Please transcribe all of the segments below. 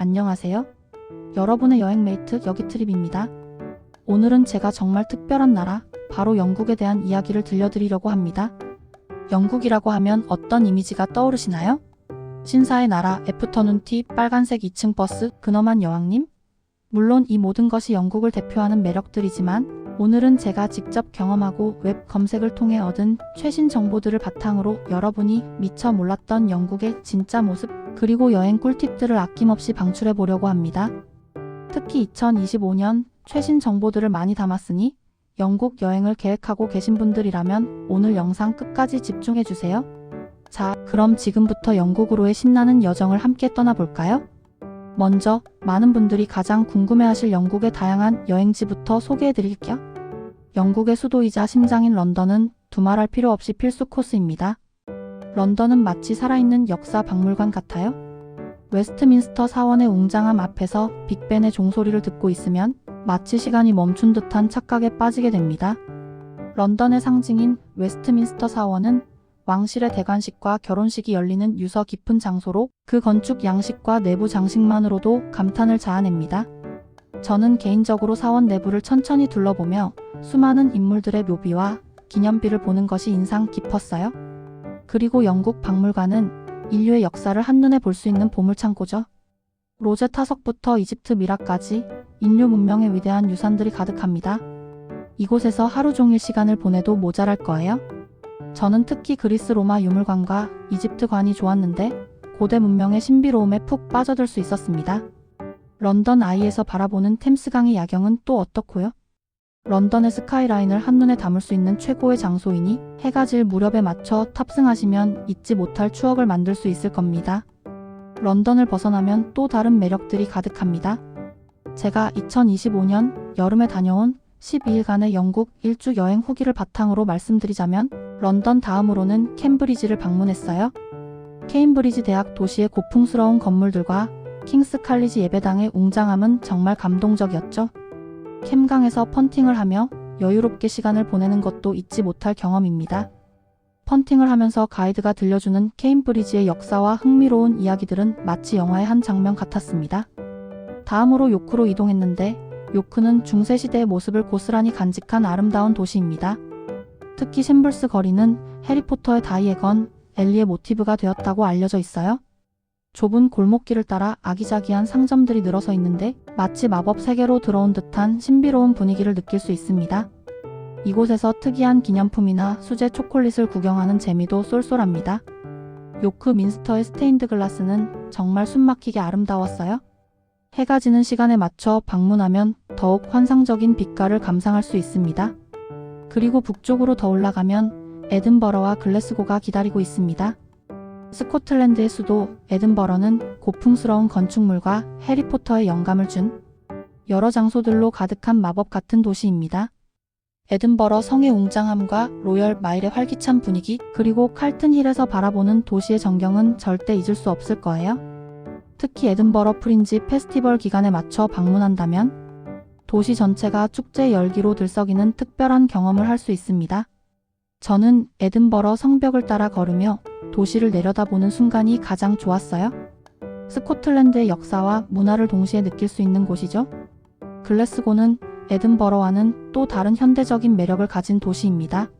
안녕하세요. 여러분의 여행 메이트 여기트립입니다. 오늘은 제가 정말 특별한 나라, 바로 영국에 대한 이야기를 들려드리려고 합니다. 영국이라고 하면 어떤 이미지가 떠오르시나요? 신사의 나라, 애프터눈티, 빨간색 2층 버스, 근엄한 여왕님? 물론 이 모든 것이 영국을 대표하는 매력들이지만 오늘은 제가 직접 경험하고 웹 검색을 통해 얻은 최신 정보들을 바탕으로 여러분이 미처 몰랐던 영국의 진짜 모습, 그리고 여행 꿀팁들을 아낌없이 방출해 보려고 합니다. 특히 2025년 최신 정보들을 많이 담았으니 영국 여행을 계획하고 계신 분들이라면 오늘 영상 끝까지 집중해 주세요. 자, 그럼 지금부터 영국으로의 신나는 여정을 함께 떠나볼까요? 먼저 많은 분들이 가장 궁금해하실 영국의 다양한 여행지부터 소개해 드릴게요. 영국의 수도이자 심장인 런던은 두말할 필요 없이 필수 코스입니다. 런던은 마치 살아있는 역사 박물관 같아요. 웨스트민스터 사원의 웅장함 앞에서 빅벤의 종소리를 듣고 있으면 마치 시간이 멈춘 듯한 착각에 빠지게 됩니다. 런던의 상징인 웨스트민스터 사원은 왕실의 대관식과 결혼식이 열리는 유서 깊은 장소로 그 건축 양식과 내부 장식만으로도 감탄을 자아냅니다. 저는 개인적으로 사원 내부를 천천히 둘러보며 수많은 인물들의 묘비와 기념비를 보는 것이 인상 깊었어요. 그리고 영국 박물관은 인류의 역사를 한눈에 볼 수 있는 보물창고죠. 로제타 석부터 이집트 미라까지 인류 문명의 위대한 유산들이 가득합니다. 이곳에서 하루 종일 시간을 보내도 모자랄 거예요. 저는 특히 그리스 로마 유물관과 이집트관이 좋았는데 고대 문명의 신비로움에 푹 빠져들 수 있었습니다. 런던 아이에서 바라보는 템스강의 야경은 또 어떻고요? 런던의 스카이라인을 한눈에 담을 수 있는 최고의 장소이니 해가 질 무렵에 맞춰 탑승하시면 잊지 못할 추억을 만들 수 있을 겁니다. 런던을 벗어나면 또 다른 매력들이 가득합니다. 제가 2025년 여름에 다녀온 12일간의 영국 일주 여행 후기를 바탕으로 말씀드리자면 런던 다음으로는 캠브리지를 방문했어요. 케임브리지 대학 도시의 고풍스러운 건물들과 킹스 칼리지 예배당의 웅장함은 정말 감동적이었죠. 캠강에서 펀팅을 하며 여유롭게 시간을 보내는 것도 잊지 못할 경험입니다. 펀팅을 하면서 가이드가 들려주는 케임브리지의 역사와 흥미로운 이야기들은 마치 영화의 한 장면 같았습니다. 다음으로 요크로 이동했는데 요크는 중세시대의 모습을 고스란히 간직한 아름다운 도시입니다. 특히 샘블스 거리는 해리포터의 다이애건, 엘리의 모티브가 되었다고 알려져 있어요. 좁은 골목길을 따라 아기자기한 상점들이 늘어서 있는데 마치 마법 세계로 들어온 듯한 신비로운 분위기를 느낄 수 있습니다. 이곳에서 특이한 기념품이나 수제 초콜릿을 구경하는 재미도 쏠쏠합니다. 요크 민스터의 스테인드 글라스는 정말 숨막히게 아름다웠어요. 해가 지는 시간에 맞춰 방문하면 더욱 환상적인 빛깔을 감상할 수 있습니다. 그리고 북쪽으로 더 올라가면 에든버러와 글래스고가 기다리고 있습니다. 스코틀랜드의 수도 에든버러는 고풍스러운 건축물과 해리포터의 영감을 준 여러 장소들로 가득한 마법 같은 도시입니다. 에든버러 성의 웅장함과 로열 마일의 활기찬 분위기, 그리고 칼튼 힐에서 바라보는 도시의 전경은 절대 잊을 수 없을 거예요. 특히 에든버러 프린지 페스티벌 기간에 맞춰 방문한다면 도시 전체가 축제 열기로 들썩이는 특별한 경험을 할 수 있습니다. 저는 에든버러 성벽을 따라 걸으며 도시를 내려다보는 순간이 가장 좋았어요. 스코틀랜드의 역사와 문화를 동시에 느낄 수 있는 곳이죠. 글래스고는 에든버러와는 또 다른 현대적인 매력을 가진 도시입니다.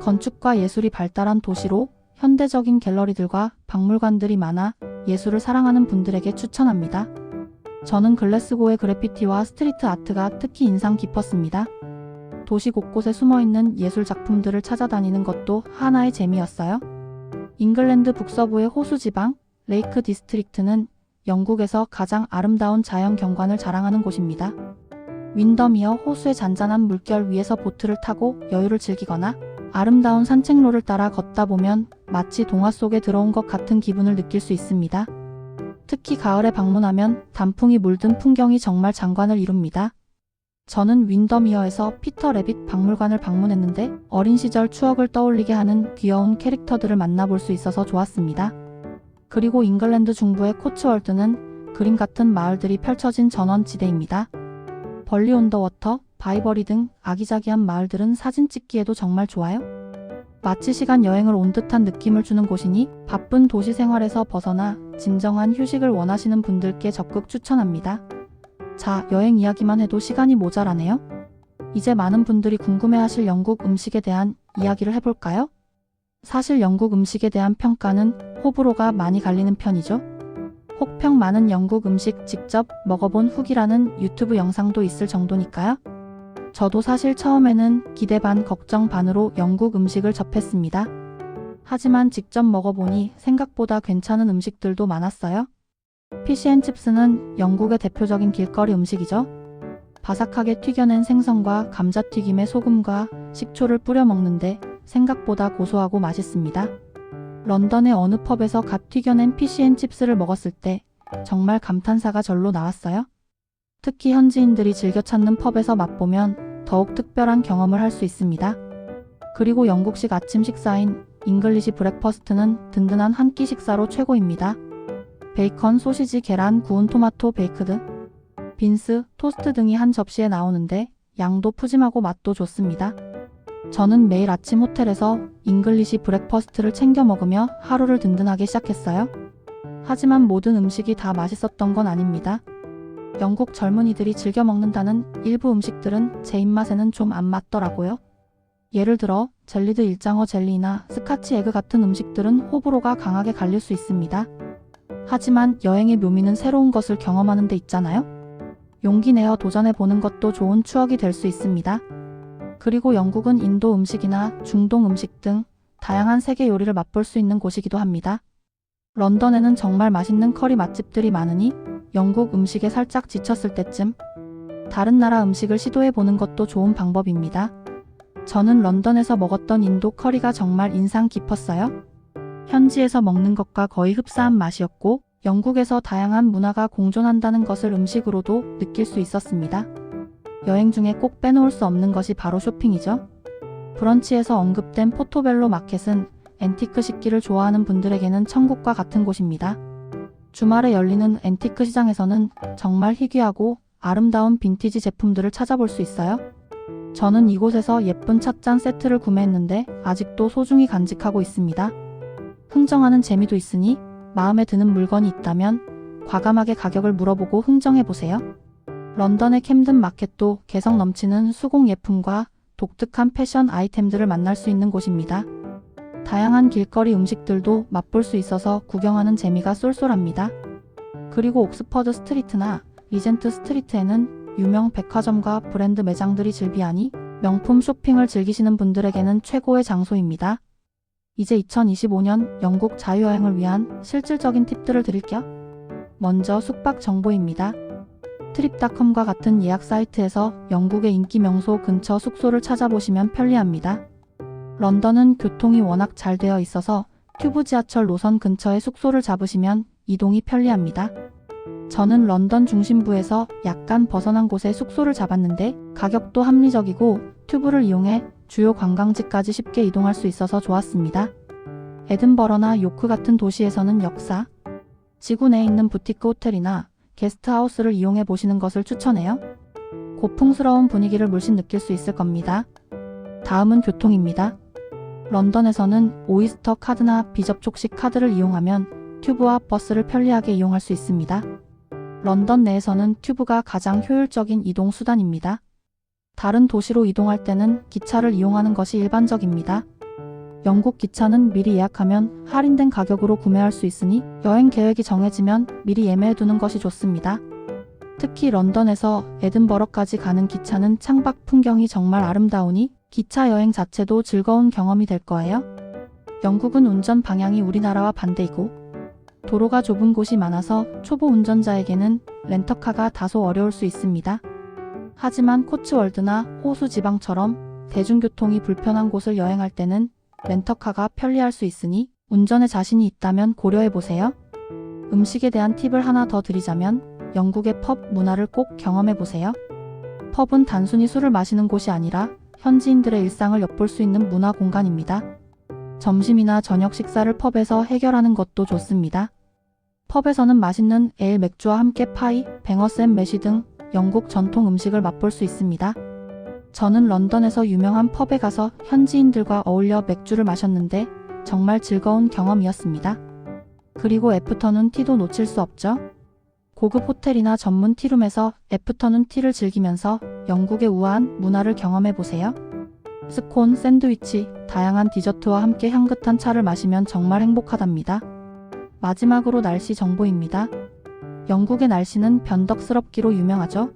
건축과 예술이 발달한 도시로 현대적인 갤러리들과 박물관들이 많아 예술을 사랑하는 분들에게 추천합니다. 저는 글래스고의 그래피티와 스트리트 아트가 특히 인상 깊었습니다. 도시 곳곳에 숨어있는 예술 작품들을 찾아다니는 것도 하나의 재미였어요. 잉글랜드 북서부의 호수 지방, 레이크 디스트릭트는 영국에서 가장 아름다운 자연 경관을 자랑하는 곳입니다. 윈더미어 호수의 잔잔한 물결 위에서 보트를 타고 여유를 즐기거나 아름다운 산책로를 따라 걷다 보면 마치 동화 속에 들어온 것 같은 기분을 느낄 수 있습니다. 특히 가을에 방문하면 단풍이 물든 풍경이 정말 장관을 이룹니다. 저는 윈더미어에서 피터 래빗 박물관을 방문했는데 어린 시절 추억을 떠올리게 하는 귀여운 캐릭터들을 만나볼 수 있어서 좋았습니다. 그리고 잉글랜드 중부의 코츠월드는 그림 같은 마을들이 펼쳐진 전원지대입니다. 벌리 온 더 워터, 바이버리 등 아기자기한 마을들은 사진 찍기에도 정말 좋아요. 마치 시간 여행을 온 듯한 느낌을 주는 곳이니 바쁜 도시 생활에서 벗어나 진정한 휴식을 원하시는 분들께 적극 추천합니다. 자, 여행 이야기만 해도 시간이 모자라네요. 이제 많은 분들이 궁금해하실 영국 음식에 대한 이야기를 해볼까요? 사실 영국 음식에 대한 평가는 호불호가 많이 갈리는 편이죠. 혹평 많은 영국 음식 직접 먹어본 후기라는 유튜브 영상도 있을 정도니까요. 저도 사실 처음에는 기대 반 걱정 반으로 영국 음식을 접했습니다. 하지만 직접 먹어보니 생각보다 괜찮은 음식들도 많았어요. 피시앤칩스는 영국의 대표적인 길거리 음식이죠. 바삭하게 튀겨낸 생선과 감자튀김에 소금과 식초를 뿌려 먹는데 생각보다 고소하고 맛있습니다. 런던의 어느 펍에서 갓 튀겨낸 피시앤칩스를 먹었을 때 정말 감탄사가 절로 나왔어요. 특히 현지인들이 즐겨 찾는 펍에서 맛보면 더욱 특별한 경험을 할 수 있습니다. 그리고 영국식 아침 식사인 잉글리시 브렉퍼스트는 든든한 한 끼 식사로 최고입니다. 베이컨, 소시지, 계란, 구운 토마토, 베이크드, 빈스, 토스트 등이 한 접시에 나오는데 양도 푸짐하고 맛도 좋습니다. 저는 매일 아침 호텔에서 잉글리시 브렉퍼스트를 챙겨 먹으며 하루를 든든하게 시작했어요. 하지만 모든 음식이 다 맛있었던 건 아닙니다. 영국 젊은이들이 즐겨 먹는다는 일부 음식들은 제 입맛에는 좀 안 맞더라고요. 예를 들어 젤리드 일장어 젤리나 스카치 에그 같은 음식들은 호불호가 강하게 갈릴 수 있습니다. 하지만 여행의 묘미는 새로운 것을 경험하는 데 있잖아요. 용기 내어 도전해보는 것도 좋은 추억이 될 수 있습니다. 그리고 영국은 인도 음식이나 중동 음식 등 다양한 세계 요리를 맛볼 수 있는 곳이기도 합니다. 런던에는 정말 맛있는 커리 맛집들이 많으니 영국 음식에 살짝 지쳤을 때쯤 다른 나라 음식을 시도해보는 것도 좋은 방법입니다. 저는 런던에서 먹었던 인도 커리가 정말 인상 깊었어요. 현지에서 먹는 것과 거의 흡사한 맛이었고 영국에서 다양한 문화가 공존한다는 것을 음식으로도 느낄 수 있었습니다. 여행 중에 꼭 빼놓을 수 없는 것이 바로 쇼핑이죠. 브런치에서 언급된 포토벨로 마켓은 앤티크 식기를 좋아하는 분들에게는 천국과 같은 곳입니다. 주말에 열리는 앤티크 시장에서는 정말 희귀하고 아름다운 빈티지 제품들을 찾아볼 수 있어요. 저는 이곳에서 예쁜 찻잔 세트를 구매했는데 아직도 소중히 간직하고 있습니다. 흥정하는 재미도 있으니 마음에 드는 물건이 있다면 과감하게 가격을 물어보고 흥정해보세요. 런던의 캠든 마켓도 개성 넘치는 수공 예품과 독특한 패션 아이템들을 만날 수 있는 곳입니다. 다양한 길거리 음식들도 맛볼 수 있어서 구경하는 재미가 쏠쏠합니다. 그리고 옥스퍼드 스트리트나 리젠트 스트리트에는 유명 백화점과 브랜드 매장들이 즐비하니 명품 쇼핑을 즐기시는 분들에게는 최고의 장소입니다. 이제 2025년 영국 자유여행을 위한 실질적인 팁들을 드릴게요. 먼저 숙박 정보입니다. 트립닷컴과 같은 예약 사이트에서 영국의 인기 명소 근처 숙소를 찾아보시면 편리합니다. 런던은 교통이 워낙 잘 되어 있어서 튜브 지하철 노선 근처에 숙소를 잡으시면 이동이 편리합니다. 저는 런던 중심부에서 약간 벗어난 곳에 숙소를 잡았는데 가격도 합리적이고 튜브를 이용해 주요 관광지까지 쉽게 이동할 수 있어서 좋았습니다. 에든버러나 요크 같은 도시에서는 역사, 지구 내에 있는 부티크 호텔이나 게스트하우스를 이용해 보시는 것을 추천해요. 고풍스러운 분위기를 물씬 느낄 수 있을 겁니다. 다음은 교통입니다. 런던에서는 오이스터 카드나 비접촉식 카드를 이용하면 튜브와 버스를 편리하게 이용할 수 있습니다. 런던 내에서는 튜브가 가장 효율적인 이동 수단입니다. 다른 도시로 이동할 때는 기차를 이용하는 것이 일반적입니다. 영국 기차는 미리 예약하면 할인된 가격으로 구매할 수 있으니 여행 계획이 정해지면 미리 예매해두는 것이 좋습니다. 특히 런던에서 에든버러까지 가는 기차는 창밖 풍경이 정말 아름다우니 기차 여행 자체도 즐거운 경험이 될 거예요. 영국은 운전 방향이 우리나라와 반대이고 도로가 좁은 곳이 많아서 초보 운전자에게는 렌터카가 다소 어려울 수 있습니다. 하지만 코츠월드나 호수 지방처럼 대중교통이 불편한 곳을 여행할 때는 렌터카가 편리할 수 있으니 운전에 자신이 있다면 고려해보세요. 음식에 대한 팁을 하나 더 드리자면 영국의 펍 문화를 꼭 경험해보세요. 펍은 단순히 술을 마시는 곳이 아니라 현지인들의 일상을 엿볼 수 있는 문화 공간입니다. 점심이나 저녁 식사를 펍에서 해결하는 것도 좋습니다. 펍에서는 맛있는 에일 맥주와 함께 파이, 뱅어스앤 매시 등 영국 전통 음식을 맛볼 수 있습니다. 저는 런던에서 유명한 펍에 가서 현지인들과 어울려 맥주를 마셨는데 정말 즐거운 경험이었습니다. 그리고 애프터눈 티도 놓칠 수 없죠. 고급 호텔이나 전문 티룸에서 애프터눈 티를 즐기면서 영국의 우아한 문화를 경험해 보세요. 스콘, 샌드위치, 다양한 디저트와 함께 향긋한 차를 마시면 정말 행복하답니다. 마지막으로 날씨 정보입니다. 영국의 날씨는 변덕스럽기로 유명하죠.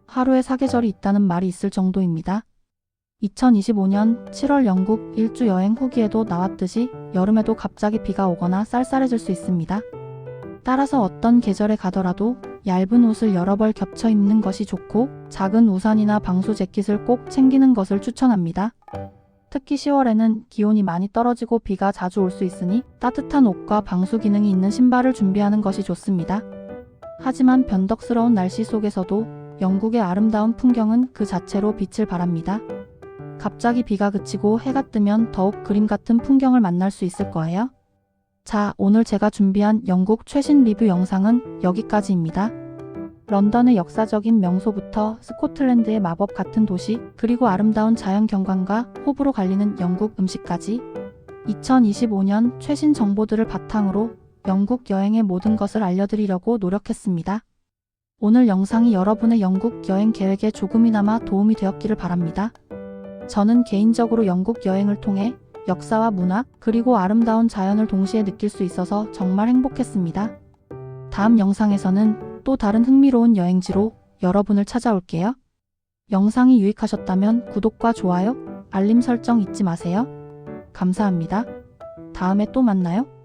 하루에 사계절이 있다는 말이 있을 정도입니다. 2025년 7월 영국 일주 여행 후기에도 나왔듯이 여름에도 갑자기 비가 오거나 쌀쌀해질 수 있습니다. 따라서 어떤 계절에 가더라도 얇은 옷을 여러 벌 겹쳐 입는 것이 좋고 작은 우산이나 방수 재킷을 꼭 챙기는 것을 추천합니다. 특히 10월에는 기온이 많이 떨어지고 비가 자주 올 수 있으니 따뜻한 옷과 방수 기능이 있는 신발을 준비하는 것이 좋습니다. 하지만 변덕스러운 날씨 속에서도 영국의 아름다운 풍경은 그 자체로 빛을 발합니다. 갑자기 비가 그치고 해가 뜨면 더욱 그림 같은 풍경을 만날 수 있을 거예요. 자, 오늘 제가 준비한 영국 최신 리뷰 영상은 여기까지입니다. 런던의 역사적인 명소부터 스코틀랜드의 마법 같은 도시, 그리고 아름다운 자연 경관과 호불호 갈리는 영국 음식까지 2025년 최신 정보들을 바탕으로 영국 여행의 모든 것을 알려드리려고 노력했습니다. 오늘 영상이 여러분의 영국 여행 계획에 조금이나마 도움이 되었기를 바랍니다. 저는 개인적으로 영국 여행을 통해 역사와 문화, 그리고 아름다운 자연을 동시에 느낄 수 있어서 정말 행복했습니다. 다음 영상에서는 또 다른 흥미로운 여행지로 여러분을 찾아올게요. 영상이 유익하셨다면 구독과 좋아요, 알림 설정 잊지 마세요. 감사합니다. 다음에 또 만나요.